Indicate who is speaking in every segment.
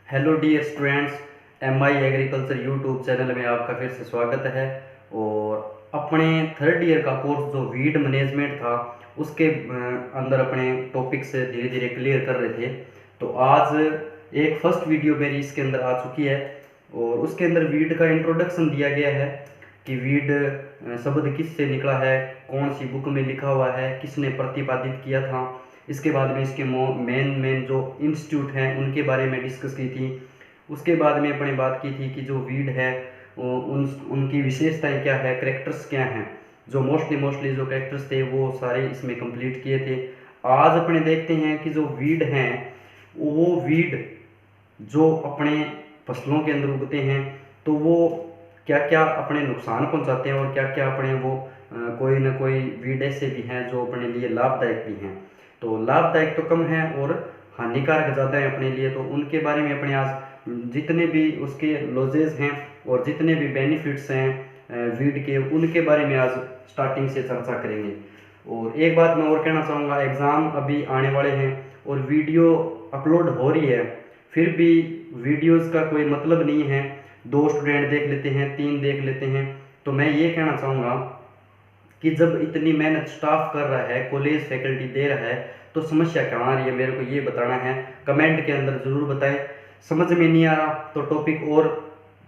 Speaker 1: Hello dear students, MI agriculture YouTube channel में आपका फिर से स्वागत है। और अपने थर्ड ईयर का कोर्स जो वीड मैनेजमेंट था उसके अंदर अपने टॉपिक से धीरे धीरे क्लियर कर रहे थे। तो आज एक फर्स्ट वीडियो मेरी इसके अंदर आ चुकी है और उसके अंदर वीड का इंट्रोडक्शन दिया गया है कि वीड शब्द किस से निकला है, कौन सी बुक में लिखा हुआ है, किसने प्रतिपादित किया था। इसके बाद में इसके मेन जो इंस्टीट्यूट हैं उनके बारे में डिस्कस की थी। उसके बाद में अपने बात की थी कि जो वीड है उनकी विशेषताएं क्या है, करेक्टर्स क्या हैं। जो मोस्टली जो करेक्टर्स थे वो सारे इसमें कंप्लीट किए थे। आज अपने देखते हैं कि जो वीड हैं वो वीड जो अपने फसलों के अंदर उगते हैं तो वो क्या क्या अपने नुकसान पहुंचाते हैं और क्या क्या अपने वो कोई ना कोई वीड ऐसे भी हैं जो अपने लिए लाभदायक भी हैं। तो लाभदायक तो कम है और हानिकारक ज़्यादा है अपने लिए। तो उनके बारे में अपने आज जितने भी उसके लॉजेज हैं और जितने भी बेनिफिट्स हैं वीड के, उनके बारे में आज स्टार्टिंग से चर्चा करेंगे। और एक बात मैं और कहना चाहूँगा, एग्ज़ाम अभी आने वाले हैं और वीडियो अपलोड हो रही है, फिर भी वीडियोस का कोई मतलब नहीं है। 2 स्टूडेंट देख लेते हैं, 3 देख लेते हैं। तो मैं ये कहना चाहूँगा कि जब इतनी मेहनत स्टाफ कर रहा है, कॉलेज फैकल्टी दे रहा है, तो समस्या कहाँ आ रही है, मेरे को ये बताना है। कमेंट के अंदर ज़रूर बताएं। समझ में नहीं आ रहा तो टॉपिक और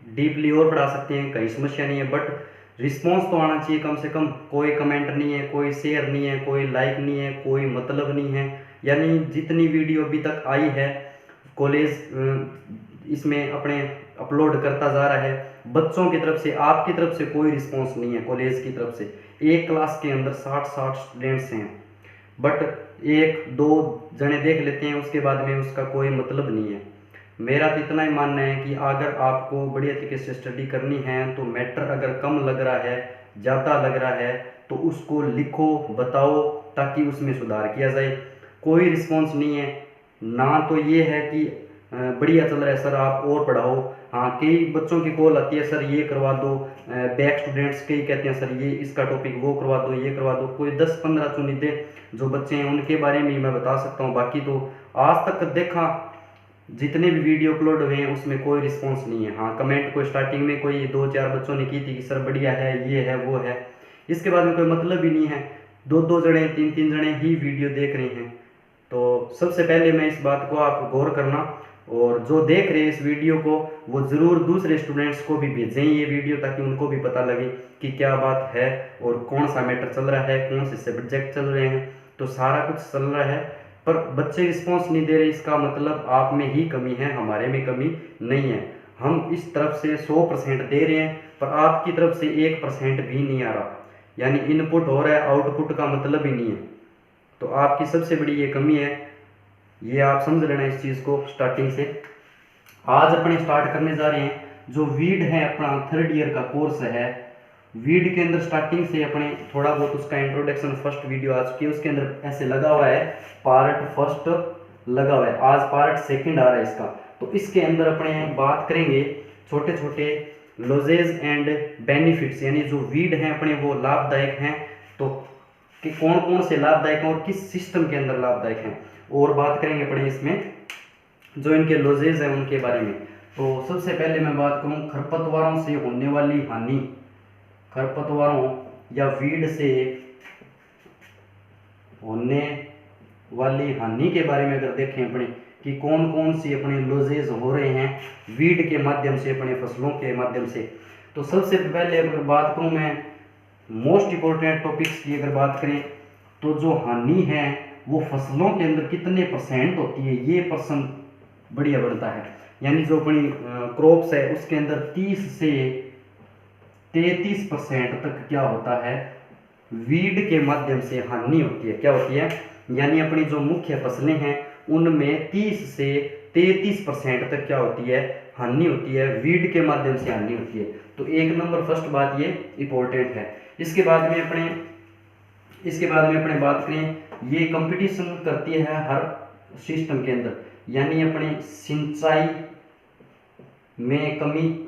Speaker 1: डीपली और पढ़ा सकते हैं, कहीं समस्या नहीं है, बट रिस्पॉन्स तो आना चाहिए कम से कम। कोई कमेंट नहीं है, कोई शेयर नहीं है, कोई लाइक नहीं है, कोई मतलब नहीं है। यानी जितनी वीडियो अभी तक आई है कॉलेज इसमें अपने अपलोड करता जा रहा है, बच्चों की तरफ से, आपकी तरफ से कोई रिस्पॉन्स नहीं है। कॉलेज की तरफ से एक क्लास के अंदर 60 स्टूडेंट्स हैं, बट 1-2 जने देख लेते हैं, उसके बाद में उसका कोई मतलब नहीं है। मेरा तो इतना ही मानना है कि अगर आपको बढ़िया तरीके से स्टडी करनी है तो मैटर अगर कम लग रहा है, ज़्यादा लग रहा है, तो उसको लिखो, बताओ, ताकि उसमें सुधार किया जाए। कोई रिस्पॉन्स नहीं है ना। तो ये है कि बढ़िया चल रहा है सर, आप और पढ़ाओ। हाँ, कई बच्चों की कॉल आती है, सर ये करवा दो। बैक स्टूडेंट्स कई कहते हैं सर ये इसका टॉपिक वो करवा दो, ये करवा दो। कोई 10-15 चुनिंदे जो बच्चे हैं उनके बारे में मैं बता सकता हूँ। बाकी तो आज तक देखा जितने भी वीडियो अपलोड हुए हैं उसमें कोई रिस्पॉन्स नहीं है। हाँ, कमेंट को स्टार्टिंग में कोई 2-4 बच्चों ने की थी कि सर बढ़िया है, ये है, वो है। इसके बाद में कोई मतलब ही नहीं है। 2-2 जने, 3-3 जने ही वीडियो देख रहे हैं। तो सबसे पहले मैं इस बात को आप गौर करना, और जो देख रहे हैं इस वीडियो को वो ज़रूर दूसरे स्टूडेंट्स को भी भेजें ये वीडियो, ताकि उनको भी पता लगे कि क्या बात है और कौन सा मैटर चल रहा है, कौन से सब्जेक्ट चल रहे हैं। तो सारा कुछ चल रहा है पर बच्चे रिस्पॉन्स नहीं दे रहे, इसका मतलब आप में ही कमी है, हमारे में कमी नहीं है। हम इस तरफ से 100% दे रहे हैं पर आपकी तरफ से 1% भी नहीं आ रहा। यानी इनपुट हो रहा है, आउटपुट का मतलब ही नहीं है। तो आपकी सबसे बड़ी ये कमी है, ये आप समझ लेना इस चीज़ को स्टार्टिंग से। आज अपने स्टार्ट करने जा रहे हैं जो वीड है, अपना थर्ड ईयर का कोर्स है। वीड के अंदर स्टार्टिंग से अपने थोड़ा बहुत उसका इंट्रोडक्शन फर्स्ट वीडियो आ चुकी है, उसके अंदर ऐसे लगा हुआ है पार्ट फर्स्ट लगा हुआ है, आज पार्ट सेकंड आ रहा है इसका। तो इसके अंदर अपने बात करेंगे छोटे छोटे लॉजेज एंड बेनिफिट्स, यानी जो वीड हैं अपने वो लाभदायक हैं तो कि कौन कौन से लाभदायक हैं और किस सिस्टम के अंदर लाभदायक हैं। और बात करेंगे अपने इसमें जो इनके लॉजेज हैं उनके बारे में। तो सबसे पहले मैं बात करूं खरपतवारों से होने वाली हानि। खरपतवारों या वीड से होने वाली हानि के बारे में अगर देखें अपने कि कौन कौन सी अपने लॉजेज हो रहे हैं वीड के माध्यम से, अपने फसलों के माध्यम से। तो सबसे पहले अगर बात करूं मैं मोस्ट इम्पोर्टेंट टॉपिक्स की अगर बात करें तो जो हानि है वो फसलों के अंदर कितने % होती है, ये परसेंट बढ़िया बढ़ता है। यानी जो अपनी क्रॉप्स है उसके अंदर 30 से 33% तक क्या होता है, वीड के माध्यम से हानि होती है। क्या होती है, यानी अपनी जो मुख्य फसलें हैं उनमें 30 से 33% तक क्या होती है, हानि होती है, वीड के माध्यम से हानि होती है। तो एक नंबर फर्स्ट बात ये इंपॉर्टेंट है। इसके बाद में अपने बात करें, ये कंपटीशन करती है हर सिस्टम के अंदर। यानी अपने सिंचाई में कमी,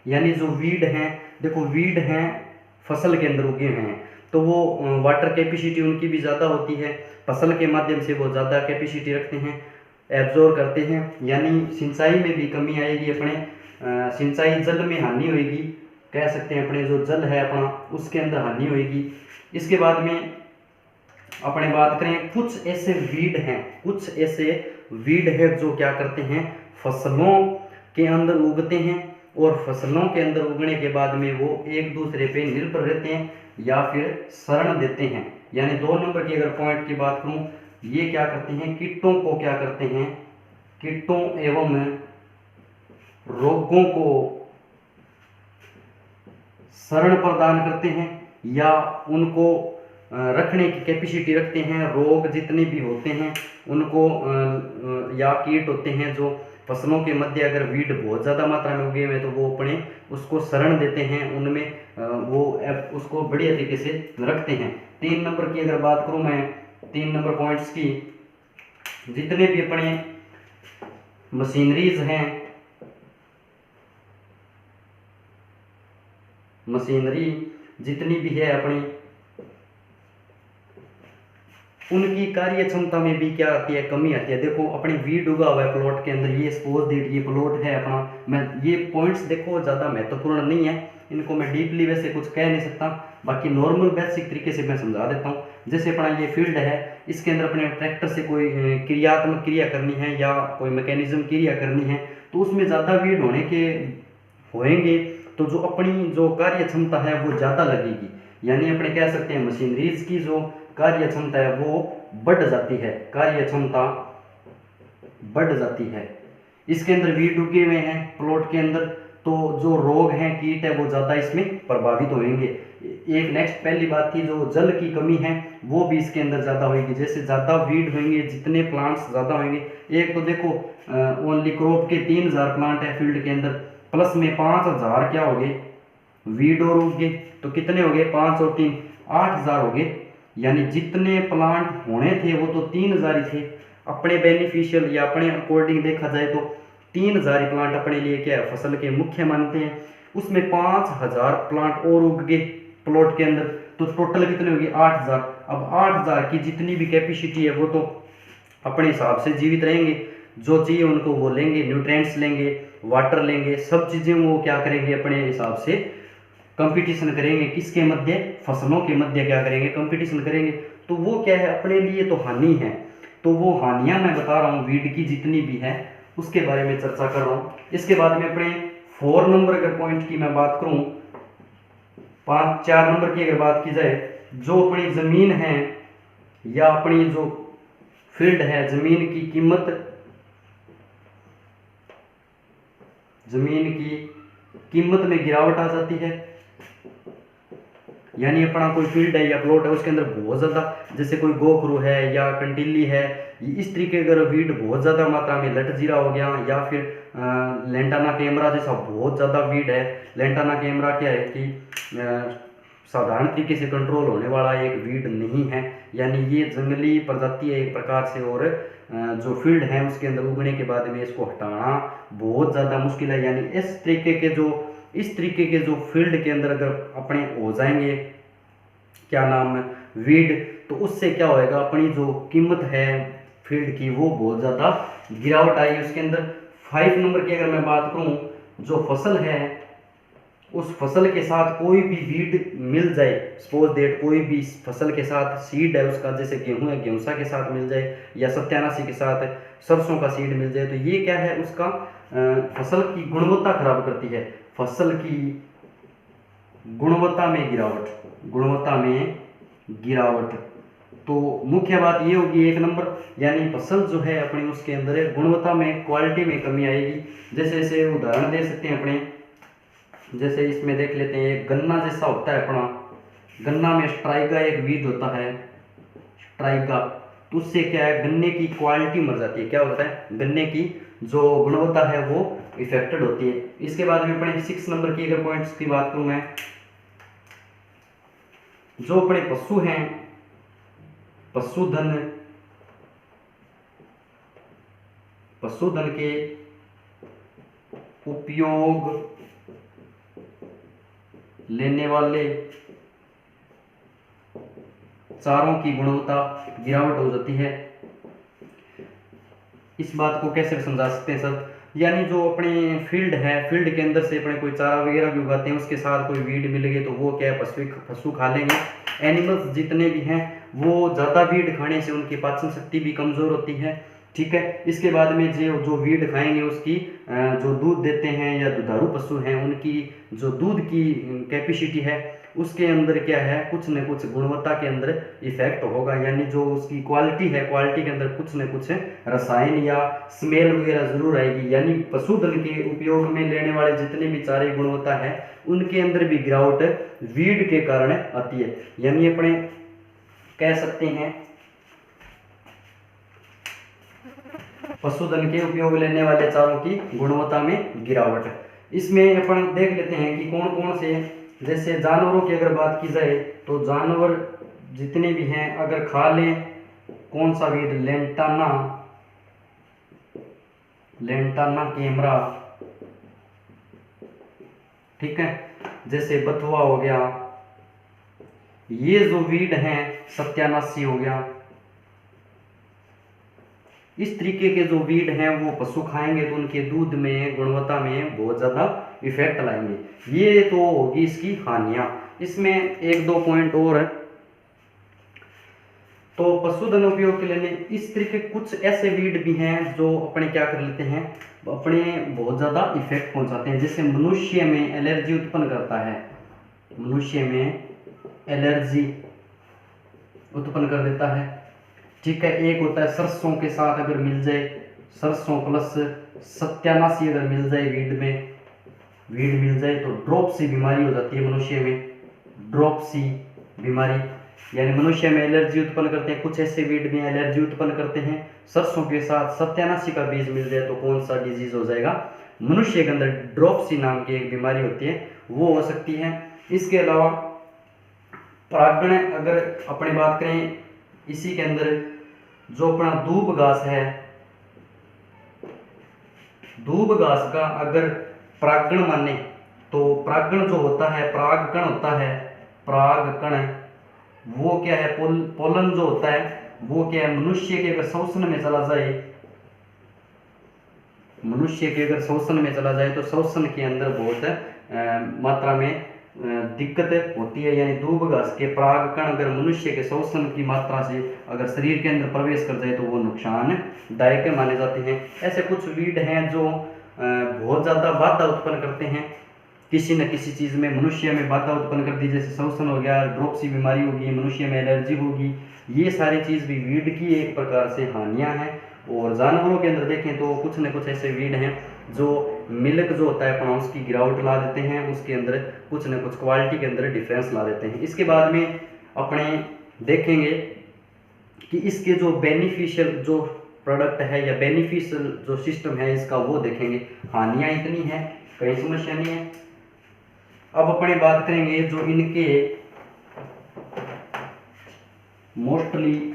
Speaker 1: यानी जो वीड हैं, देखो वीड हैं फसल के अंदर उगे हुए हैं तो वो वाटर कैपेसिटी उनकी भी ज़्यादा होती है, फसल के माध्यम से वो ज़्यादा कैपेसिटी रखते हैं। एब्जॉर्ब करते हैं, यानी सिंचाई में भी कमी आएगी अपने, सिंचाई जल में हानि होगी, कह सकते हैं अपने जो जल है अपना उसके अंदर हानि होगी। इसके बाद में अपने बात करें कुछ ऐसे वीड हैं, कुछ ऐसे वीड है जो क्या करते हैं फसलों के अंदर उगते हैं, और फसलों के अंदर उगने के बाद में वो एक दूसरे पे निर्भर रहते हैं या फिर शरण देते हैं। यानी 2 नंबर की अगर पॉइंट की बात करूं, ये क्या करते हैं कीटों को क्या करते हैं, कीटों एवं रोगों को शरण प्रदान करते हैं या उनको रखने की कैपेसिटी रखते हैं। रोग जितने भी होते हैं उनको या कीट होते हैं जो फसलों के मध्य अगर वीड बहुत ज़्यादा मात्रा में उगे हुए तो वो अपने उसको शरण देते हैं, उनमें वो उसको बढ़िया तरीके से रखते हैं। 3 नंबर की अगर बात करूं मैं, 3 नंबर पॉइंट्स की, जितने भी अपने मशीनरीज हैं, मशीनरी जितनी भी है अपनी, उनकी कार्य क्षमता में भी क्या आती है कमी आती है। देखो अपनी वीड उगा हुआ है प्लॉट के अंदर, ये सपोज दैट ये प्लॉट है अपना, मैं ये पॉइंट्स देखो ज़्यादा महत्वपूर्ण नहीं है, इनको मैं डीपली वैसे कुछ कह नहीं सकता, बाकी नॉर्मल बेसिक तरीके से मैं समझा देता हूँ। जैसे अपना ये फील्ड है, इसके अंदर अपने ट्रैक्टर से कोई क्रियात्मक क्रिया करनी है या कोई मैकेनिज्म क्रिया करनी है तो उसमें ज़्यादा वीड होएंगे तो जो अपनी जो कार्य क्षमता है वो ज़्यादा लगेगी, यानी अपने कह सकते हैं मशीनरीज की जो कार्य क्षमता है वो बढ़ जाती है, कार्य क्षमता बढ़ जाती है। इसके अंदर वीड उगे हुए हैं प्लॉट के अंदर तो जो रोग हैं कीट है वो ज़्यादा इसमें प्रभावित होंगे। एक नेक्स्ट पहली बात थी जो जल की कमी है वो भी इसके अंदर ज़्यादा होगी, जैसे ज़्यादा वीड होंगे जितने प्लांट्स ज़्यादा होंगे, एक तो देखो ओनली क्रॉप के 3000 प्लांट है फील्ड के अंदर, प्लस में 5000 क्या हो गए वीड और उग गए, तो कितने हो गए 5 और 3 8000 हो गए, यानी जितने प्लांट होने थे वो तो 3000 ही थे। अपने बेनिफिशियल या अपने अकॉर्डिंग देखा जाए तो 3000 ही प्लांट अपने लिए क्या है फसल के मुख्य मानते हैं, उसमें 5000 प्लांट और उग गए प्लॉट के अंदर, तो टोटल कितने होगी 8000। अब 8000 की जितनी भी कैपेसिटी है वो तो अपने हिसाब से जीवित रहेंगे, जो चाहिए उनको वो लेंगे, न्यूट्रिएंट्स लेंगे, वाटर लेंगे, सब चीज़ें वो क्या करेंगे अपने हिसाब से कंपटीशन करेंगे, किसके मध्य फसलों के मध्य क्या करेंगे कंपटीशन करेंगे, तो वो क्या है अपने लिए तो हानि है। तो वो हानियां मैं बता रहा हूँ वीड की जितनी भी है उसके बारे में चर्चा कर रहा हूँ। इसके बाद में अपने 4 नंबर के पॉइंट की मैं बात करूँ, 4 नंबर की अगर बात की जाए, जो अपनी जमीन है या अपनी जो फील्ड है, जमीन की कीमत, जमीन की कीमत में गिरावट आ जाती है, यानी अपना कोई फील्ड है या प्लॉट है उसके अंदर बहुत ज़्यादा जैसे कोई गोखरू है या कंटीली है, इस तरीके अगर वीड बहुत ज़्यादा मात्रा में लट जीरा हो गया या फिर लेंटाना कैमरा जैसा बहुत ज़्यादा वीड है। लेंटाना कैमरा क्या है कि साधारण तरीके से कंट्रोल होने वाला एक वीड नहीं है, यानी ये जंगली प्रजाति है एक प्रकार से, और जो फील्ड है उसके अंदर उगने के बाद में इसको हटाना बहुत ज़्यादा मुश्किल है। यानी इस तरीके के जो फील्ड के अंदर अगर अपने हो जाएंगे क्या नाम है वीड, तो उससे क्या होएगा अपनी जो कीमत है फील्ड की वो बहुत ज़्यादा गिरावट आएगी उसके अंदर। 5 नंबर की अगर मैं बात करूं, जो फसल है उस फसल के साथ कोई भी वीड मिल जाए, सपोज दैट कोई भी फसल के साथ सीड है उसका, जैसे गेहूं है गेहूंसा के साथ मिल जाए या सत्यानाशी के साथ सरसों का सीड मिल जाए, तो ये क्या है उसका फसल की गुणवत्ता खराब करती है, फसल की गुणवत्ता में गिरावट, गुणवत्ता में गिरावट। तो मुख्य बात ये होगी 1 नंबर, यानी फसल जो है अपनी उसके अंदर है गुणवत्ता में क्वालिटी में कमी आएगी। जैसे जैसे उदाहरण दे सकते हैं अपने, जैसे इसमें देख लेते हैं एक गन्ना जैसा होता है अपना, गन्ना में स्ट्राइका एक वीड होता है स्ट्राइका, तो उससे क्या है गन्ने की क्वालिटी मर जाती है, क्या होता है गन्ने की जो गुणवत्ता है वो इफेक्टेड होती है। इसके बाद में अपने 6 नंबर की अगर पॉइंट्स की बात करूं मैं, जो अपने पशु हैं, पशुधन के उपयोग लेने वाले चारों की गुणवत्ता गिरावट हो जाती है। इस बात को कैसे समझा सकते हैं सर? यानी जो अपने फील्ड है, फील्ड के अंदर से अपने कोई चारा वगैरह भी उगाते हैं, उसके साथ कोई वीड मिल गई तो वो क्या है, पशु खा लेंगे। एनिमल्स जितने भी हैं वो ज़्यादा वीड खाने से उनकी पाचन शक्ति भी कमज़ोर होती है, ठीक है। इसके बाद में जो वीड खाएंगे उसकी जो दूध देते हैं या दुधारू पशु हैं उनकी जो दूध की कैपेसिटी है उसके अंदर क्या है, कुछ न कुछ गुणवत्ता के अंदर इफेक्ट होगा। यानी जो उसकी क्वालिटी है, क्वालिटी के अंदर कुछ न कुछ रसायन या स्मेल वगैरह जरूर आएगी। यानी पशुधन के उपयोग में लेने वाले जितने भी चारे गुणवत्ता है उनके अंदर भी गिरावट वीड के कारण आती है। यानी अपने कह सकते हैं पशुधन के उपयोग लेने वाले चारों की गुणवत्ता में गिरावट। इसमें अपन देख लेते हैं कि कौन कौन से, जैसे जानवरों की अगर बात की जाए तो जानवर जितने भी हैं अगर खा लें कौन सा वीड, लेंटाना कैमरा, ठीक है, जैसे बथुआ हो गया, ये जो वीड हैं सत्यानाशी हो गया, इस तरीके के जो वीड हैं वो पशु खाएंगे तो उनके दूध में, गुणवत्ता में बहुत ज़्यादा इफेक्ट लाएंगे। ये तो होगी इसकी हानियां। इसमें एक दो पॉइंट और है। तो पशुधन उपयोग के लिए इस तरीके कुछ ऐसे वीड भी हैं जो अपने क्या कर लेते हैं, अपने बहुत ज़्यादा इफेक्ट पहुंचाते हैं। जैसे मनुष्य में एलर्जी उत्पन्न करता है, मनुष्य में एलर्जी उत्पन्न कर देता है, ठीक है। एक होता है सरसों के साथ अगर मिल जाए, सरसों प्लस सत्यानाशी अगर मिल जाए वीड मिल जाए तो ड्रॉपसी बीमारी हो जाती है मनुष्य में, ड्रॉपसी बीमारी। यानी मनुष्य में एलर्जी उत्पन्न करते हैं, कुछ ऐसे वीड भी एलर्जी उत्पन्न करते हैं। सरसों के साथ सत्यानाशी का बीज मिल जाए तो कौन सा डिजीज हो जाएगा, मनुष्य के अंदर ड्रॉपसी नाम की एक बीमारी होती है वो हो सकती है। इसके अलावा परागण अगर अपनी बात करें, इसी के अंदर जो अपना दूब घास है, दूब घास का अगर परागण माने तो परागण जो होता है, परागकण होता है, परागकण वो क्या है, पोलन जो होता है वो क्या है, मनुष्य के अगर शोषण में चला जाए, मनुष्य के अगर शोषण में चला जाए तो शोषण के अंदर बहुत मात्रा में दिक्कत होती है। यानी दूब घास के परागकण अगर मनुष्य के शोषण की मात्रा से अगर शरीर के अंदर प्रवेश कर जाए तो वो नुकसानदायक माने जाते हैं। ऐसे कुछ वीड हैं जो बहुत ज़्यादा बाधा उत्पन्न करते हैं किसी न किसी चीज़ में, मनुष्य में बाधा उत्पन्न कर दी, जैसे शोषण हो गया, ड्रॉपसी बीमारी होगी, मनुष्य में एलर्जी होगी। ये सारी चीज़ भी वीड की एक प्रकार से हानियाँ हैं। और जानवरों के अंदर देखें तो कुछ न कुछ ऐसे वीड हैं जो मिल्क जो होता है अपना उसकी गिरावट ला देते हैं, उसके अंदर कुछ न कुछ क्वालिटी के अंदर डिफरेंस ला देते हैं। इसके बाद में अपने देखेंगे कि इसके जो बेनिफिशियल जो प्रोडक्ट है या बेनिफिशियल जो सिस्टम है इसका वो देखेंगे। हानियाँ इतनी हैं, कहीं समस्या नहीं है। अब अपने बात करेंगे जो इनके मोस्टली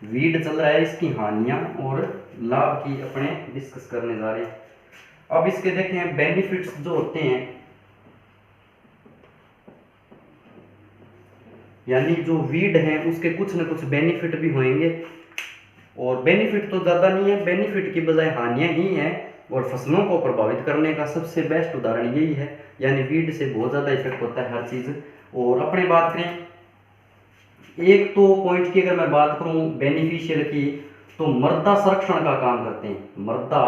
Speaker 1: वीड चल रहा है, इसकी हानियां और लाभ की अपने डिस्कस करने जा रहे हैं। अब इसके देखें बेनिफिट्स जो होते हैं, यानी जो वीड है उसके कुछ न कुछ बेनिफिट भी होंगे। और बेनिफिट तो ज़्यादा नहीं है, बेनिफिट की बजाय हानियां ही हैं। और फसलों को प्रभावित करने का सबसे बेस्ट उदाहरण यही है। यानी वीड से बहुत ज़्यादा इफेक्ट होता है हर चीज़। और अपने बात करें एक तो पॉइंट की अगर मैं बात करूं बेनिफिशियल की, तो मृदा संरक्षण का काम करते हैं, मृदा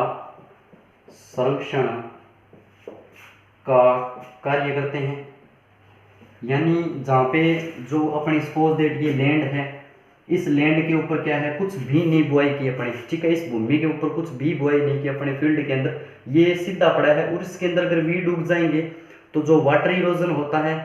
Speaker 1: संरक्षण का कार्य करते हैं। यानी जहाँ पे जो अपनी सपोज दैट ये लैंड है, इस लैंड के ऊपर क्या है, कुछ भी नहीं बुआई की अपने, ठीक है, इस भूमि के ऊपर कुछ भी बुआई नहीं की अपने फील्ड के अंदर, ये सीधा पड़ा है। और इसके अंदर अगर वीड उग जाएंगे तो जो वाटर इरोजन होता है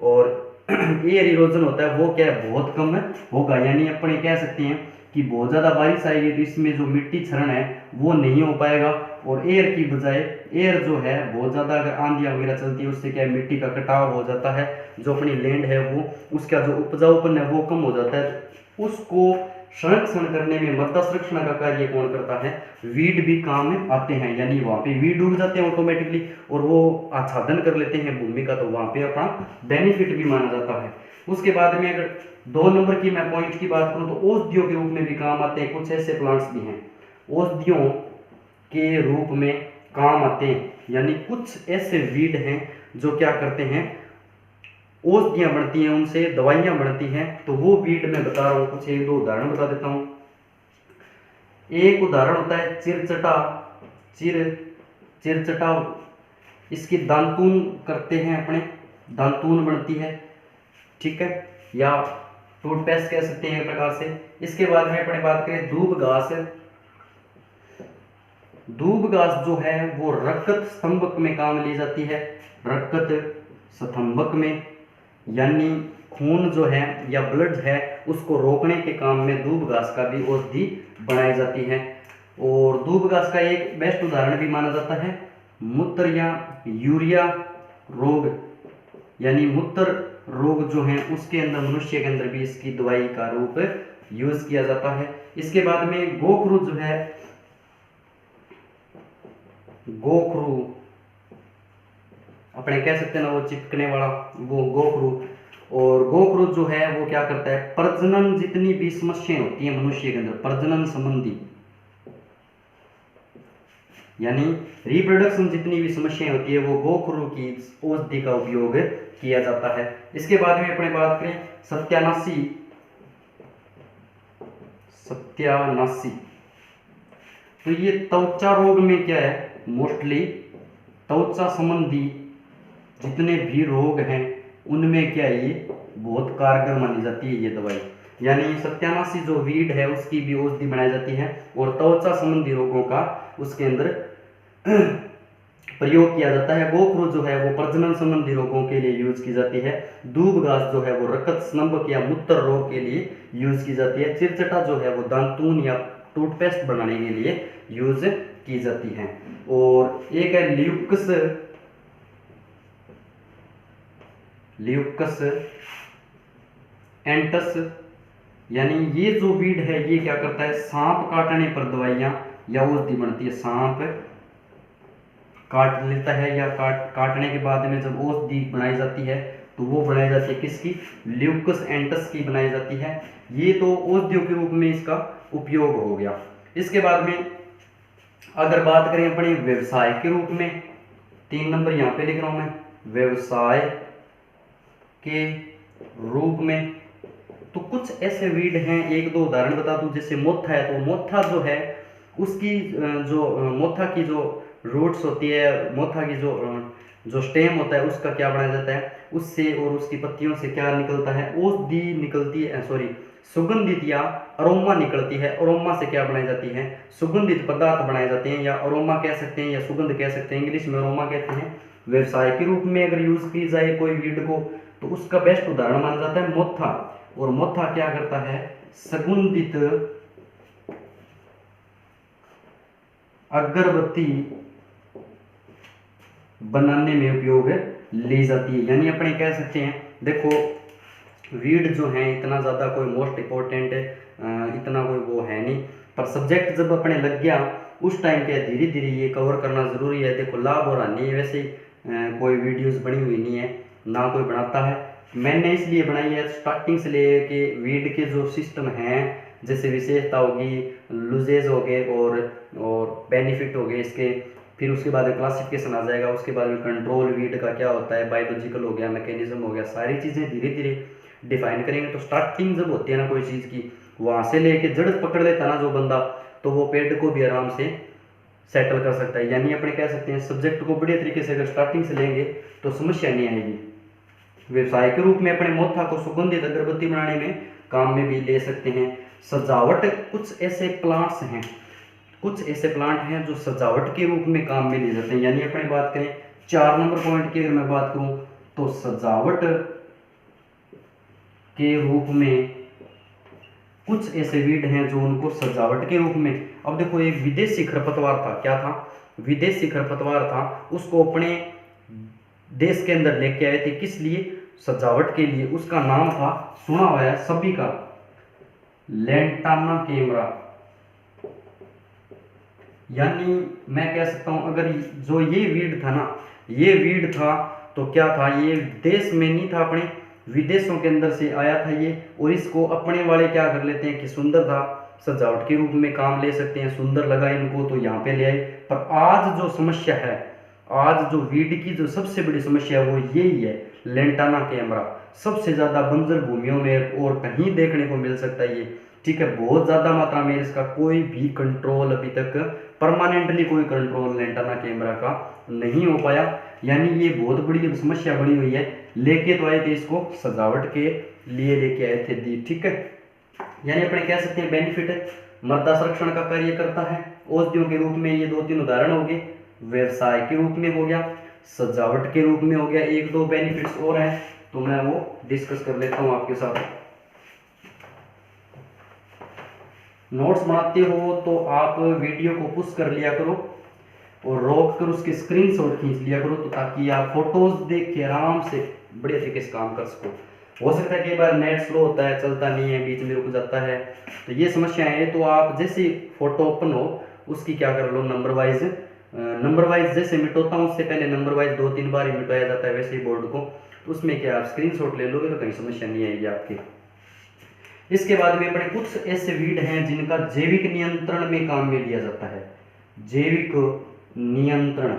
Speaker 1: और एयर इरोजन होता है वो क्या है, बहुत कम होगा। यानी अपने कह सकते हैं कि बहुत ज़्यादा बारिश आएगी तो इसमें जो मिट्टी क्षरण है वो नहीं हो पाएगा। और एयर की बजाय एयर जो है बहुत ज़्यादा अगर आंधियाँ वगैरह चलती है उससे क्या है, मिट्टी का कटाव हो जाता है, जो अपनी लैंड है वो उसका जो उपजाऊपन है वो कम हो जाता है। उसको संरक्षण करने में मृदा संरक्षण का कार्य कौन करता है, वीड भी काम में आते हैं। यानी वहाँ पे वीड उग जाते हैं ऑटोमेटिकली और वो आच्छादन कर लेते हैं भूमि का, तो वहाँ पे अपना बेनिफिट भी माना जाता है। उसके बाद में अगर 2 नंबर की मैं पॉइंट की बात करूं तो औषधियों के रूप में भी काम आते हैं। कुछ ऐसे प्लांट्स भी हैं औषधियों के रूप में काम आते हैं, यानी कुछ ऐसे वीड हैं जो क्या करते हैं, औषधियां बनती हैं, उनसे दवाइयां बनती हैं। तो वो वीड मैं बता रहा हूँ, कुछ 1-2 उदाहरण बता देता हूँ। एक उदाहरण होता है चिरचटा। चिरचटा इसकी दांतून करते हैं, अपने दांतून बनती है, ठीक है, या टूथपेस्ट कह सकते हैं एक प्रकार से। इसके बाद में अपने बात करें दूब घास। दूब घास जो है वो रक्त स्तंभक में काम ली जाती है, रक्त स्तंभक में, यानी खून जो है या ब्लड है उसको रोकने के काम में दूब घास का भी औषधि बनाई जाती है। और दूब घास का एक बेस्ट उदाहरण भी माना जाता है मूत्र या यूरिया रोग, यानी मूत्र रोग जो है उसके अंदर, मनुष्य के अंदर भी इसकी दवाई का रूप यूज किया जाता है। इसके बाद में गोखरू जो है, गोखरू अपने कह सकते हैं ना, वो चिपकने वाला वो गोखरू। और गोखरू जो है वो क्या करता है, प्रजनन जितनी भी समस्याएं होती है मनुष्य के अंदर, प्रजनन संबंधी यानी रिप्रोडक्शन जितनी भी समस्याएं होती है वो गोखरू की औषधि का उपयोग किया जाता है। इसके बाद में अपने बात करें सत्यानाशी। सत्यानाशी तो ये त्वचा रोग में क्या है, मोस्टली त्वचा संबंधी जितने भी रोग हैं उनमें क्या है, ये बहुत कारगर मानी जाती है ये दवाई। यानी सत्यानाशी जो वीड है उसकी भी औषधि बनाई जाती है और त्वचा संबंधी रोगों का उसके अंदर प्रयोग किया जाता है। गोखरू जो है वो प्रजनन संबंधी रोगों के लिए यूज की जाती है। दूब घास जो है वो रक्त स्नम्भक या मूत्र रोग के लिए यूज की जाती है। चिरचटा जो है वो दांतून या टूथपेस्ट बनाने के लिए यूज की जाती है। और एक है ल्यूकस। ल्यूकस एंटस, यानी ये जो वीड है ये क्या करता है, सांप काटने पर दवाइयां या औषधि बनती है। सांप काट लेता है या काटने के बाद में जब औषधि बनाई जाती है तो वो बनाई जाती है किसकी, ल्यूकस एंटस की बनाई जाती है। ये तो औषधियों के रूप में इसका उपयोग हो गया। इसके बाद में अगर बात करें अपने व्यवसाय के रूप में, 3 नंबर यहाँ पे लिख रहा हूं मैं, व्यवसाय के रूप में तो कुछ ऐसे वीड हैं, 1-2 उदाहरण बता दूं। जैसे मोथा है, तो मोथा जो है उसकी जो मोथा की जो रूट्स होती है, मोथा की जो स्टेम होता है उसका क्या बनाया जाता है, उससे और उसकी पत्तियों से क्या निकलता है, औषधि निकलती है, सॉरी सुगंधित या अरोमा निकलती है। अरोमा से क्या बनाई जाती है, सुगंधित पदार्थ बनाए जाते हैं, या अरोमा कह सकते हैं या सुगंध कह सकते हैं, इंग्लिश में अरोमा कहते हैं। व्यवसाय के रूप में अगर यूज की जाए कोई वीड को तो उसका बेस्ट उदाहरण माना जाता है मोथा। और मोथा क्या करता है, सुगंधित अगरबत्ती बनाने में उपयोग ली जाती है। यानी अपने कह सकते हैं, देखो वीड जो है इतना ज़्यादा कोई मोस्ट इम्पोर्टेंट इतना कोई वो है नहीं, पर सब्जेक्ट जब अपने लग गया उस टाइम क्या धीरे धीरे ये कवर करना ज़रूरी है। देखो लाभ और हानि वैसे कोई वीडियोस बनी हुई नहीं है, ना कोई बनाता है, मैंने इसलिए बनाई है स्टार्टिंग से लेके वीड के जो सिस्टम हैं, जैसे विशेषता होगी, लूजेज हो गए और बेनिफिट हो गए इसके, फिर उसके बाद क्लासिफिकेशन आ जाएगा, उसके बाद में कंट्रोल वीड का क्या होता है, बायोलॉजिकल हो गया, मैकेनिज्म हो गया, सारी चीज़ें धीरे धीरे डिफाइन करेंगे। तो स्टार्टिंग जब होती है ना कोई चीज़ की, वहाँ से लेके जड़ पकड़ लेता ना जो बंदा, तो वो पेड़ को भी आराम से सेटल कर सकता है। यानी अपने कह सकते हैं सब्जेक्ट को बढ़िया तरीके से अगर स्टार्टिंग से लेंगे तो समस्या नहीं आएगी। व्यवसाय के रूप में अपने मोथा को सुगंधित अगरबत्ती बनाने में काम में भी ले सकते हैं। सजावट, कुछ ऐसे प्लांट्स हैं, कुछ ऐसे प्लांट हैं जो सजावट के रूप में काम में लिए जाते हैं। यानी अपने बात करें 4 नंबर पॉइंट की अगर मैं बात करूं तो सजावट के रूप में कुछ ऐसे वीड हैं जो उनको सजावट के रूप में, अब देखो एक विदेशी खरपतवार था, क्या था, विदेशी खरपतवार था, उसको अपने देश के अंदर लेके आए थे, किस लिए, सजावट के लिए। उसका नाम था, सुना हुआ है सभी का, लैंटाना कैमरा। यानी मैं कह सकता हूं अगर जो ये वीड था ना, ये वीड था तो क्या था, ये देश में नहीं था अपने, विदेशों के अंदर से आया था ये, और इसको अपने वाले क्या कर लेते हैं कि सुंदर था, सजावट के रूप में काम ले सकते हैं, सुंदर लगा इनको तो यहाँ पे ले आए। पर आज जो समस्या है, आज जो वीड की जो सबसे बड़ी समस्या है वो यही है, लेंटाना कैमरा सबसे ज़्यादा बंजर भूमियों में और कहीं देखने को मिल सकता है ये, ठीक है। बहुत ज़्यादा मात्रा में इसका कोई भी कंट्रोल अभी तक परमानेंटली कोई कंट्रोल लेंटाना कैमरा का नहीं हो पाया, यानी ये बहुत बड़ी समस्या बनी हुई है। लेके तो आए थे इसको सजावट के लिए लेके आए थे दी, ठीक है। यानी अपने कह सकते हैं बेनिफिट है, मृदा संरक्षण का कार्य करता है औषधियों के रूप में, ये 2-3 उदाहरण हो गए, व्यवसाय के रूप में हो गया, सजावट के रूप में हो गया, 1-2 बेनिफिट्स और हैं तो मैं वो डिस्कस कर लेता हूँ आपके साथ। नोट्स बनाते हो तो आप वीडियो को पुश कर लिया करो और रोक कर उसके स्क्रीनशॉट खींच लिया करो, तो ताकि आप फोटोज देख के आराम से बढ़िया तरीके से काम कर सको। हो सकता है कई बार नेट स्लो होता है, चलता नहीं है, बीच में रुक जाता है, तो ये समस्या है। तो आप जैसे फोटो ओपन हो उसकी क्या कर लो, नंबर वाइज जैसे मिटाता हूँ उससे पहले नंबर वाइज 2-3 बार ही मिटाया जाता है वैसे ही बोर्ड को, तो उसमें क्या आप स्क्रीनशॉट ले लोगे तो कहीं समस्या नहीं आएगी आपकी। इसके बाद में अपने कुछ ऐसे वीड हैं जिनका जैविक नियंत्रण में काम में लिया जाता है। जैविक नियंत्रण,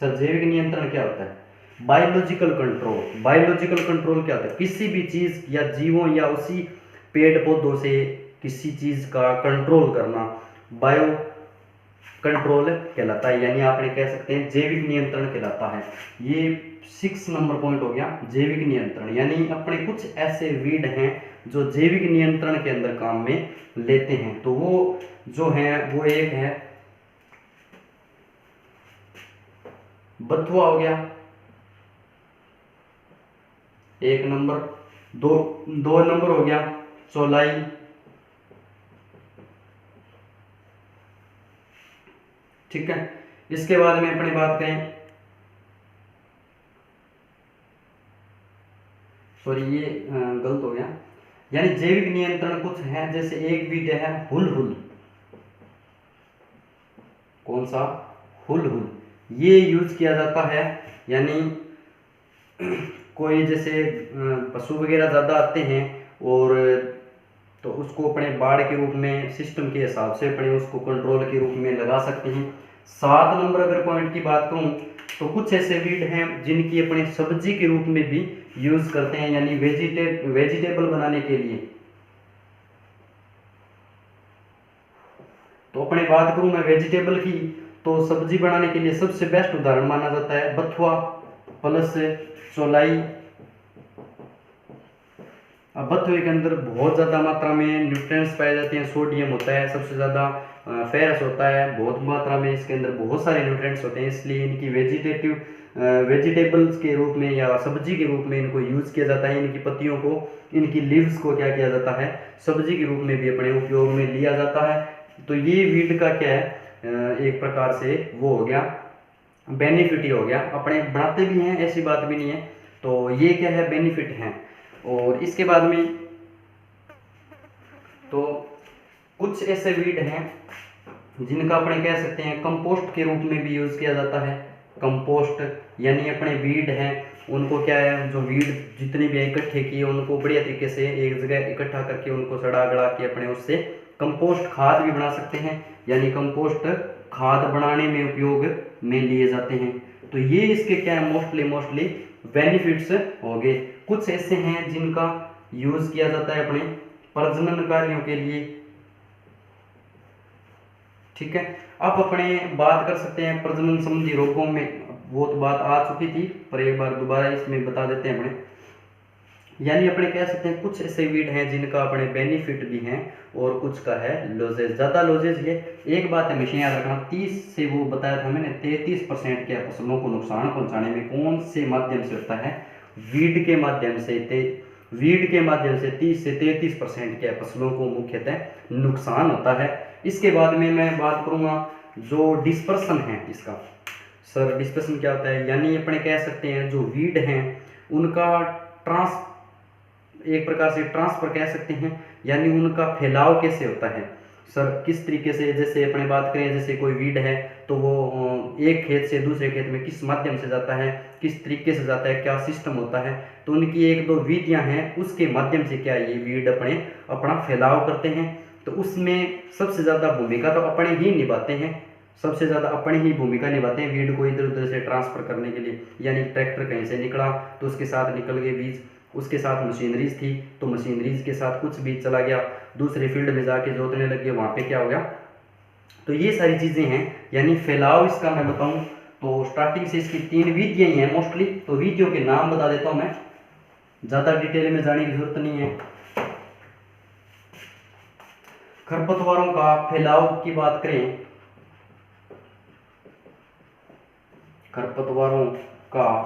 Speaker 1: सर जैविक नियंत्रण क्या होता है? Biological control. बायोलॉजिकल कंट्रोल क्या होता है? किसी भी चीज या जीवों या उसी पेड़ पौधों से किसी चीज का कंट्रोल करना बायो कंट्रोल कहलाता है, यानी आपने कह सकते हैं जैविक नियंत्रण कहलाता है। ये 6 नंबर पॉइंट हो गया, जैविक नियंत्रण। यानी अपने कुछ ऐसे वीड हैं जो जैविक नियंत्रण के अंदर काम में लेते हैं, तो वो जो है वो एक है बथुआ हो गया 1 नंबर, 2 नंबर हो गया चौलाई, ठीक है। इसके बाद में अपनी बात करें, सॉरी ये गलत हो गया, यानी जैविक नियंत्रण कुछ है, जैसे एक वीड है हुल, कौन सा? हुल, ये यूज किया जाता है, यानी कोई जैसे पशु वगैरह ज़्यादा आते हैं और तो उसको अपने बाड़ के रूप में सिस्टम के हिसाब से अपने उसको कंट्रोल के रूप में लगा सकते हैं। 7 नंबर अगर पॉइंट की बात करूं तो कुछ ऐसे वीड हैं जिनकी अपने सब्जी के रूप में भी यूज करते हैं, यानी वेजिटेबल बनाने के लिए। तो अपने बात करूं मैं वेजिटेबल की, तो सब्जी बनाने के लिए सबसे बेस्ट उदाहरण माना जाता है बथुआ प्लस चौलाई। अब बथुए के अंदर बहुत ज़्यादा मात्रा में न्यूट्रिएंट्स पाए जाते हैं, सोडियम होता है सबसे ज़्यादा, फेरस होता है बहुत मात्रा में, इसके अंदर बहुत सारे न्यूट्रिएंट्स होते हैं, इसलिए इनकी वेजिटेबल्स के रूप में या सब्जी के रूप में इनको यूज़ किया जाता है। इनकी पत्तियों को, इनकी लीव्स को क्या किया जाता है, सब्जी के रूप में भी अपने उपयोग में लिया जाता है। तो ये वीड का क्या है, एक प्रकार से वो हो गया बेनिफिट ही हो गया, अपने बनाते भी हैं ऐसी बात भी नहीं है, तो ये क्या है बेनिफिट हैं। और इसके बाद में तो कुछ ऐसे वीड हैं जिनका अपने कह सकते हैं कंपोस्ट के रूप में भी यूज किया जाता है। कंपोस्ट यानी अपने वीड हैं उनको क्या है, जो वीड जितने भी इकट्ठे किए उनको बढ़िया तरीके से एक जगह इकट्ठा करके उनको सड़ा गड़ा के अपने उससे कंपोस्ट खाद भी बना सकते हैं, यानी कंपोस्ट खाद बनाने में उपयोग में लिए जाते हैं। तो ये इसके क्या है मोस्टली बेनिफिट्स हो गए। कुछ ऐसे हैं जिनका यूज किया जाता है अपने प्रजनन कार्यों के लिए, ठीक है। अब अपने बात कर सकते हैं प्रजनन संबंधी रोगों में, वो तो बात आ चुकी थी पर एक बार दोबारा इसमें बता देते हैं अपने, यानी अपने कह सकते हैं कुछ ऐसे वीड हैं जिनका अपने बेनिफिट भी हैं और कुछ का है लॉजेज, ज़्यादा लॉजेज। ये एक बात है हमेशा याद रखना, 30 से वो बताया था मैंने 33% के फसलों को नुकसान पहुंचाने में कौन से माध्यम से होता है, वीड के माध्यम से। वीड के माध्यम से 30 से 33% के फसलों को मुख्यतः नुकसान होता है। इसके बाद में मैं बात करूंगा जो डिस्पर्सन है इसका। सर डिस्पर्सन क्या होता है, यानी अपने कह सकते हैं जो वीड हैं उनका एक प्रकार से ट्रांसफर कह सकते हैं, यानी उनका फैलाव कैसे होता है। सर किस तरीके से, जैसे अपने बात करें जैसे कोई वीड है तो वो एक खेत से दूसरे खेत में किस माध्यम से जाता है, किस तरीके से जाता है, क्या सिस्टम होता है, तो उनकी एक दो विधियां हैं, उसके माध्यम से क्या ये वीड अपना फैलाव करते हैं। तो उसमें सबसे ज़्यादा भूमिका तो अपने ही निभाते हैं, सबसे ज़्यादा अपनी ही भूमिका निभाते हैं वीड को इधर उधर से ट्रांसफ़र करने के लिए। यानी ट्रैक्टर कहीं से निकला तो उसके साथ निकल गए बीज, उसके साथ मशीनरीज थी तो मशीनरीज के साथ कुछ बीज चला गया, दूसरे फील्ड में जाके जोतने लग गए, वहाँ पे क्या हो गया। तो ये सारी चीज़ें हैं, यानी फैलाव इसका मैं बताऊँ तो स्टार्टिंग से इसकी 3 विधियाँ ही हैं मोस्टली। तो विधियों के नाम बता देता हूँ मैं, ज़्यादा डिटेल में जाने की जरूरत नहीं है। खरपतवारों का फैलाव की बात करें, खरपतवारों का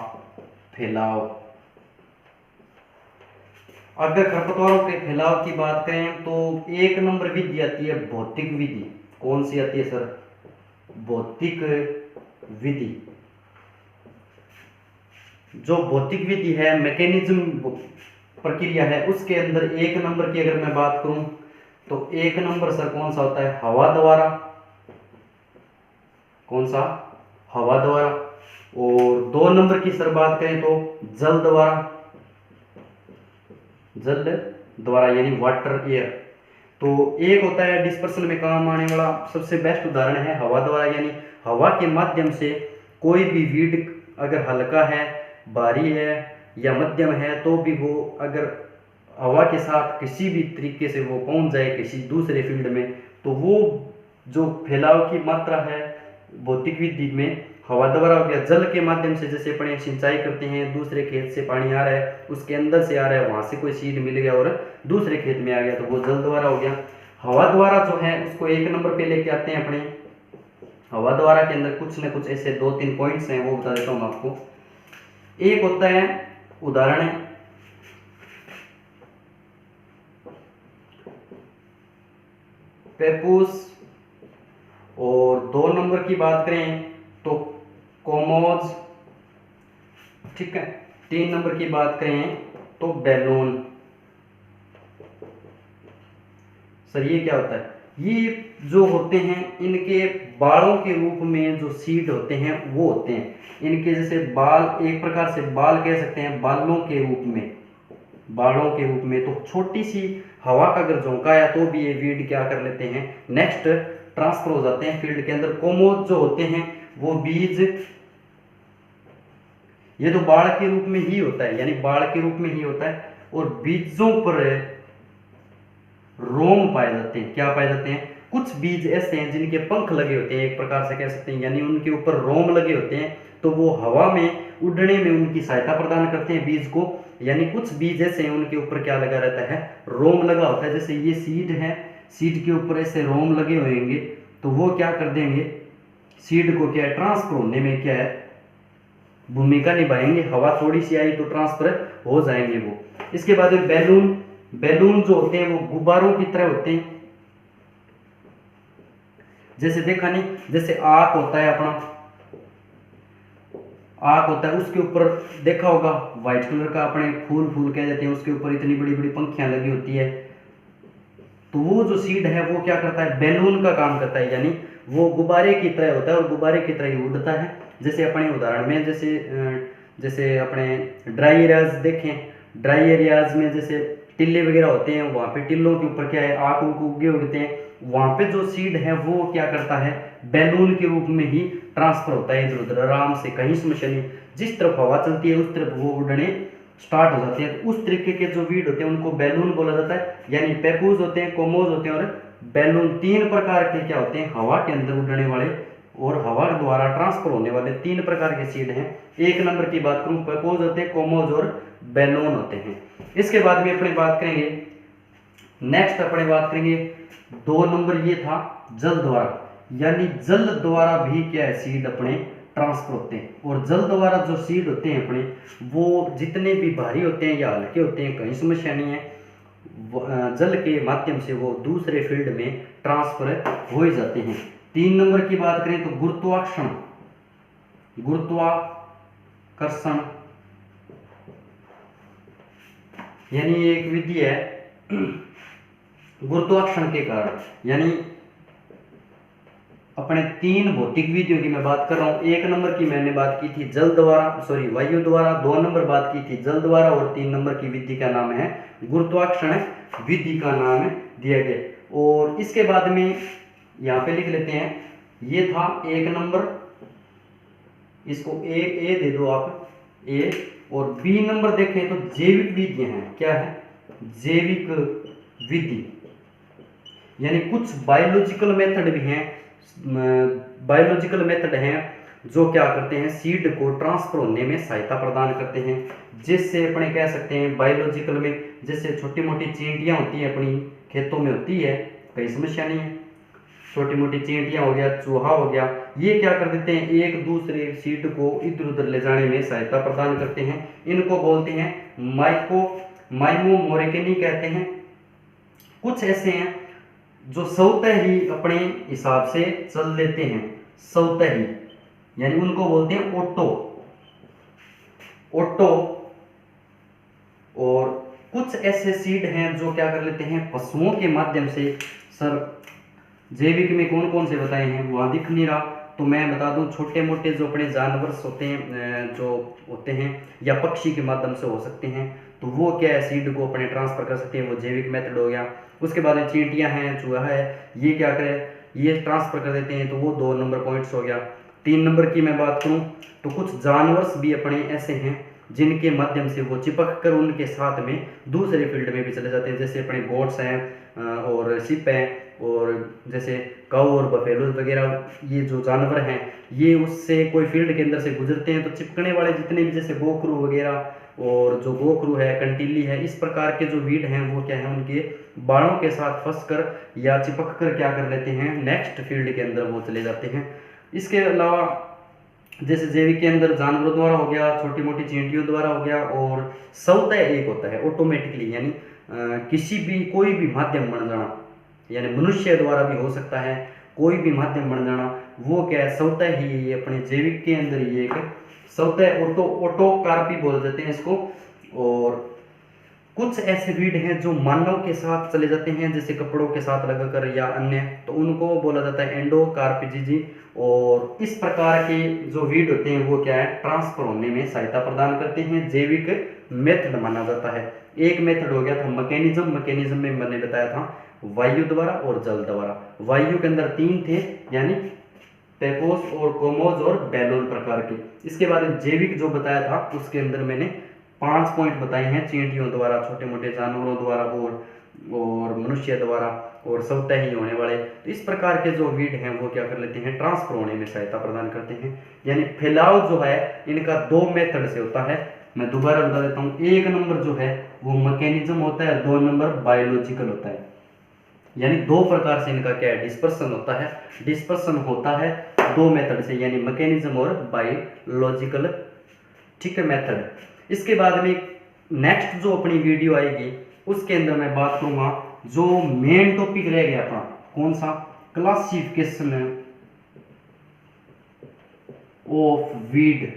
Speaker 1: फैलाव, अगर खरपतवारों के फैलाव की बात करें तो 1 नंबर विधि आती है भौतिक विधि। कौन सी आती है सर? भौतिक विधि। जो भौतिक विधि है, मैकेनिज्म प्रक्रिया है, उसके अंदर 1 नंबर की अगर मैं बात करूं तो 1 नंबर सर कौन सा होता है? हवा द्वारा। कौन सा? हवा द्वारा। और 2 नंबर की सर बात करें तो जल द्वारा, जल द्वारा यानी वाटर एयर। तो एक होता है डिस्पर्सन में काम आने वाला सबसे बेस्ट उदाहरण है हवा द्वारा, यानी हवा के माध्यम से कोई भी वीड अगर हल्का है, भारी है या मध्यम है, तो भी वो अगर हवा के साथ किसी भी तरीके से वो पहुंच जाए किसी दूसरे फील्ड में, तो वो जो फैलाव की मात्रा है भौतिक विधि में हवा द्वारा हो गया। जल के माध्यम से जैसे अपने सिंचाई करते हैं, दूसरे खेत से पानी आ रहा है, उसके अंदर से आ रहा है, वहां से कोई सीड मिल गया और दूसरे खेत में आ गया, तो वो जल द्वारा हो गया। हवा द्वारा जो है उसको 1 नंबर पे लेके आते हैं अपने। हवा द्वारा के अंदर कुछ न कुछ ऐसे 2-3 पॉइंट्स हैं, वो बता देता हूँ आपको। एक होता है उदाहरण पेपूस, और 2 नंबर की बात करें तो कोमोज, ठीक है। 3 नंबर की बात करें तो बैलून। सर ये क्या होता है? ये जो होते हैं इनके बालों के रूप में जो सीड होते हैं वो होते हैं इनके, जैसे बाल, एक प्रकार से बाल कह सकते हैं, बालों के रूप में, बालों के रूप में। तो छोटी सी हवा का अगर झोंका आया तो भी ये वीड क्या कर लेते हैं, नेक्स्ट ट्रांसफर हो जाते हैं फील्ड के अंदर। कोमोज जो होते हैं वो बीज, ये तो बाढ़ के रूप में ही होता है, यानी बाढ़ के रूप में ही होता है, और बीजों पर रोम पाए जाते हैं। क्या पाए जाते हैं? कुछ बीज ऐसे हैं जिनके पंख लगे होते हैं, एक प्रकार से कह सकते हैं, यानी उनके ऊपर रोम लगे होते हैं, तो वो हवा में उड़ने में उनकी सहायता प्रदान करते हैं बीज को। यानी कुछ बीज ऐसे हैं उनके ऊपर क्या लगा रहता है? रोम लगा होता है। जैसे ये सीड है, सीड के ऊपर ऐसे रोम लगे होंगे, तो वो क्या कर देंगे, सीड को क्या है, ट्रांसफर होने में क्या है, भूमिका निभाएंगे। हवा थोड़ी सी आई तो ट्रांसफर हो जाएंगे वो। इसके बाद बैलून, बैलून जो होते हैं वो गुब्बारों की तरह होते हैं। जैसे देखा नहीं, जैसे आग होता है अपना, आग होता है, उसके ऊपर देखा होगा व्हाइट कलर का अपने फूल, फूल कह जाते हैं, उसके ऊपर इतनी बड़ी बड़ी पंखियां लगी होती है। तो वो जो सीड है वो क्या करता है, बैलून का काम करता है, यानी वो गुब्बारे की तरह होता है और गुब्बारे की तरह ही उड़ता है। जैसे अपने उदाहरण में जैसे अपने ड्राई एरियाज देखें, ड्राई एरियाज में जैसे टिल्ले वगैरह होते हैं, वहाँ पे टिल्लों के ऊपर क्या है, आग उगे उगते हैं, वहाँ पे जो सीड है वो क्या करता है, बैलून के रूप में ही ट्रांसफर होता है इधर उधर आराम से, कहीं समस्या नहीं। जिस तरफ हवा चलती है उस तरफ वो उड़ने स्टार्ट हो जाते हैं। तो उस तरीके के जो वीड होते हैं उनको बैलून बोला जाता है। यानी पेपूज होते हैं, कोमोज होते हैं और बैलून, 3 प्रकार के क्या होते हैं, हवा के अंदर उड़ने वाले और हवा द्वारा ट्रांसफर होने वाले 3 प्रकार के सीड हैं। 1 नंबर की बात करूं, पेपूज होते हैं, कोमोज और बैलून होते हैं। इसके बाद में अपनी बात करेंगे, नेक्स्ट अपनी बात करेंगे 2 नंबर, ये था जल द्वारा, यानी जल द्वारा भी क्या है, सीड अपने ट्रांसफर होते हैं। और जल द्वारा जो सीड होते हैं अपने, वो जितने भी भारी होते हैं या हल्के होते हैं, कहीं समस्या नहीं है, जल के माध्यम से वो दूसरे फील्ड में ट्रांसफर हो ही जाते हैं। 3 नंबर की बात करें तो गुरुत्वाकर्षण, गुरुत्वाकर्षण यानी एक विधि है गुरुत्वाकर्षण के कारण, यानी अपने 3 भौतिक विधियों की मैं बात कर रहा हूँ। 1 नंबर की मैंने बात की थी जल द्वारा, सॉरी वायु द्वारा, 2 नंबर बात की थी जल द्वारा, और 3 नंबर की विधि का नाम है गुरुत्वाकर्षण विधि का नाम दिया गया। और इसके बाद में यहाँ पे लिख लेते हैं, ये था 1 नंबर, इसको ए दे दो आप, ए। और बी नंबर देखें तो जैविक विधियां हैं, क्या है, जैविक विधि, यानी कुछ बायोलॉजिकल मेथड भी हैं, बायोलॉजिकल मेथड हैं जो क्या करते हैं, सीड को ट्रांसफर होने में सहायता प्रदान करते हैं। जिससे अपने कह सकते हैं बायोलॉजिकल में, जैसे छोटी मोटी चींटियां होती हैं अपनी खेतों में होती है, कोई समस्या नहीं है, छोटी मोटी चींटियां हो गया, चूहा हो गया, ये क्या कर देते हैं, एक दूसरे सीड को इधर उधर ले जाने में सहायता प्रदान करते हैं। इनको बोलते हैं माइमोमोरेकेनी कहते हैं। कुछ ऐसे हैं जो स्वतः ही अपने हिसाब से चल लेते हैं, स्वतः ही, यानी उनको बोलते हैं ओटो। और कुछ ऐसे सीड हैं जो क्या कर लेते हैं, पशुओं के माध्यम से। सर जैविक में कौन कौन से बताए हैं, वहां दिख नहीं रहा, तो मैं बता दूं, छोटे मोटे जो अपने जानवर होते हैं, जो होते हैं, या पक्षी के माध्यम से हो सकते हैं, तो वो क्या है, सीड को अपने ट्रांसफर कर सकते हैं, वो जैविक मेथड हो गया। उसके बाद में चींटियां हैं, चूहा है, ये क्या करें, ये ट्रांसफर कर देते हैं, तो वो 2 नंबर पॉइंट्स हो गया। 3 नंबर की मैं बात करूं तो कुछ जानवर भी अपने ऐसे हैं जिनके माध्यम से वो चिपक कर उनके साथ में दूसरे फील्ड में भी चले जाते हैं, जैसे अपने गोट्स हैं और शिप हैं, और जैसे काऊ और बफेलो वगैरह, ये जो जानवर हैं ये उससे कोई फील्ड के अंदर से गुजरते हैं तो चिपकने वाले जितने भी, जैसे गोखरू वगैरह, और जो गोखरू है, कंटीली है, इस प्रकार के जो वीड हैं वो क्या है, उनके बाणों के साथ फंस कर या चिपक कर क्या कर लेते हैं, नेक्स्ट फील्ड के अंदर वो चले जाते हैं। इसके अलावा जैसे जैविक के अंदर जानवरों द्वारा हो गया, छोटी मोटी चींटियों द्वारा हो गया, और स्वतः एक होता है ऑटोमेटिकली, यानी किसी भी कोई भी माध्यम बन जाना, यानी मनुष्य द्वारा भी हो सकता है, कोई भी माध्यम बन जाना, वो क्या है, स्वतः ही ये अपने जैविक के अंदर ये एक स्वतः ऑटोकार्पी बोल देते हैं इसको। और कुछ ऐसे वीड हैं जो मानव के साथ चले जाते हैं, जैसे कपड़ों के साथ लगाकर या अन्य, तो उनको बोला जाता है एंडोकार्पिजी। और इस प्रकार के जो वीड होते हैं वो क्या है, ट्रांसफर होने में सहायता प्रदान करते हैं, जैविक मेथड माना जाता है। एक मेथड हो गया था मैकेनिज्म में मैंने बताया था वायु द्वारा और जल द्वारा। वायु के अंदर 3 थे, यानी पेपोस और कोमोज और बैलून प्रकार के। इसके बाद जैविक जो बताया था उसके अंदर मैंने 5 पॉइंट बताए हैं, चींटियों द्वारा, छोटे मोटे जानवरों द्वारा, और मनुष्य द्वारा, और स्वतः ही होने वाले। तो इस प्रकार के जो वीड हैं वो क्या कर लेते हैं, ट्रांसफर होने में सहायता प्रदान करते हैं। यानी फैलाव जो है इनका 2 मेथड से होता है। मैं दोबारा बता देता हूँ, 1 नंबर जो है वो मैकेनिज्म होता है, 2 नंबर बायोलॉजिकल होता है। यानी 2 प्रकार से इनका क्या है, डिस्पर्सन होता है। डिस्पर्सन होता है 2 मेथड से, यानी मैकेनिज्म और बायोलॉजिकल, ठीक है, मेथड। इसके बाद में नेक्स्ट जो अपनी वीडियो आएगी उसके अंदर मैं बात करूंगा, जो मेन टॉपिक रह गया अपना, कौन सा, क्लासिफिकेशन ऑफ वीड।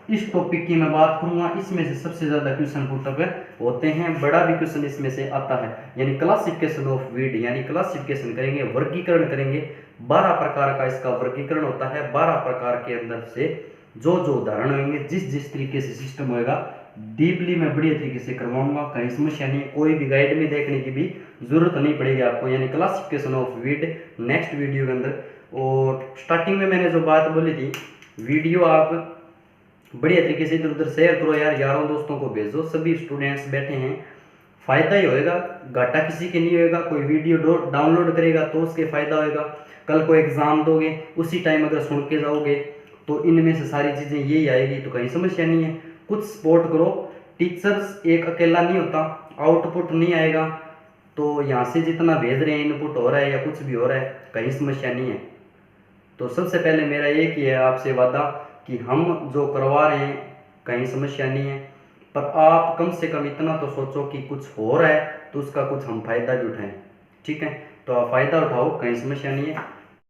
Speaker 1: इस टॉपिक की मैं बात करूंगा। इसमें से सबसे ज्यादा क्वेश्चन पुटअप होते हैं, बड़ा भी क्वेश्चन इसमें से आता है, यानी क्लासिफिकेशन ऑफ वीड, यानी क्लासिफिकेशन करेंगे, वर्गीकरण करेंगे। 12 प्रकार का इसका वर्गीकरण होता है। 12 प्रकार के अंदर से जो उदाहरण होंगे, जिस तरीके से सिस्टम होएगा, डीपली मैं बढ़िया तरीके से करवाऊंगा, कहीं समस्या नहीं, कोई भी गाइड में देखने की भी जरूरत नहीं पड़ेगी आपको, यानी classification of weed next video के अंदर। और स्टार्टिंग में मैंने जो बात बोली थी, वीडियो आप बढ़िया तरीके से इधर उधर शेयर करो यार, यारों दोस्तों को भेजो, सभी स्टूडेंट्स बैठे हैं, फायदा ही होएगा, घाटा किसी के नहीं होएगा। कोई वीडियो डाउनलोड करेगा तो उसके फायदा होएगा, कल को एग्जाम दोगे उसी टाइम अगर सुन के जाओगे तो इनमें से सारी चीजें यही आएगी, तो कहीं समस्या नहीं है। कुछ सपोर्ट करो, टीचर्स एक अकेला नहीं होता, आउटपुट नहीं आएगा तो यहाँ से जितना भेज रहे हैं, इनपुट हो रहा है या कुछ भी हो रहा है, कहीं समस्या नहीं है। तो सबसे पहले मेरा एक ही है आपसे वादा कि हम जो करवा रहे हैं कहीं समस्या नहीं है, पर आप कम से कम इतना तो सोचो कि कुछ हो रहा है तो उसका कुछ हम फायदा भी उठाएं, ठीक है। तो आप फायदा उठाओ, कहीं समस्या नहीं है।